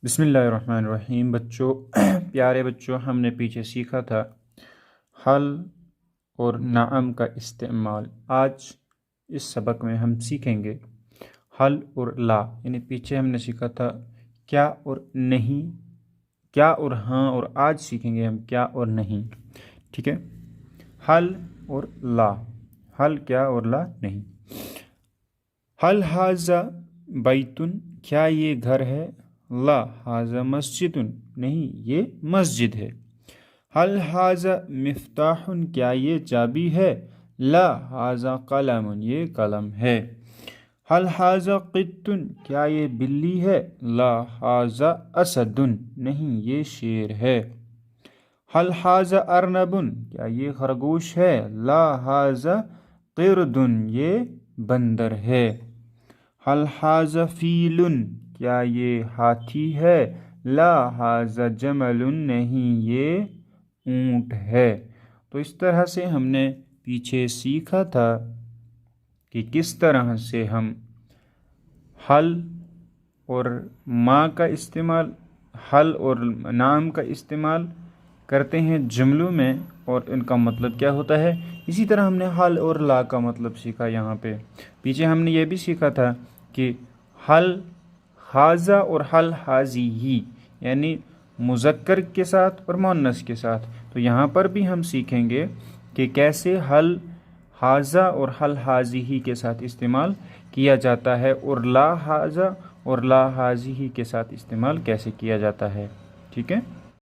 بسم اللہ الرحمن الرحیم۔ بچوں، پیارے بچوں، ہم نے پیچھے سیکھا تھا حل اور نعم کا استعمال۔ آج اس سبق میں ہم سیکھیں گے حل اور لا، یعنی پیچھے ہم نے سیکھا تھا کیا اور نہیں، کیا اور ہاں، اور آج سیکھیں گے ہم کیا اور نہیں۔ ٹھیک ہے، حل اور لا، حل کیا اور لا نہیں۔ حل ھذا بیتن، کیا یہ گھر ہے؟ لا ھذا مسجد، نہیں یہ مسجد ہے۔ حل ھذا مفتاح، کیا یہ چابی ہے؟ لا ھذا قلم، یہ قلم ہے۔ حل ھذا قط، کیا یہ بلی ہے؟ لا ھذا اسد، نہیں یہ شیر ہے۔ حل ھذا ارنب، کیا یہ خرگوش ہے؟ لا ھذا قرد، یہ بندر ہے۔ حل ھذا فیل، کیا یہ ہاتھی ہے؟ لا ھذا جمل، نہیں یہ اونٹ ہے۔ تو اس طرح سے ہم نے پیچھے سیکھا تھا کہ کس طرح سے ہم حل اور ما کا استعمال، حل اور نام کا استعمال کرتے ہیں جملوں میں، اور ان کا مطلب کیا ہوتا ہے۔ اسی طرح ہم نے حل اور لا کا مطلب سیکھا۔ یہاں پہ پیچھے ہم نے یہ بھی سیکھا تھا کہ حل ھذا اور حل ھذہ، یعنی مذکر کے ساتھ اور مؤنث کے ساتھ۔ تو یہاں پر بھی ہم سیکھیں گے کہ کیسے حل ھذا اور حل ھذہ کے ساتھ استعمال کیا جاتا ہے، اور لا ھذا اور لا ھذہ کے ساتھ استعمال کیسے کیا جاتا ہے۔ ٹھیک ہے۔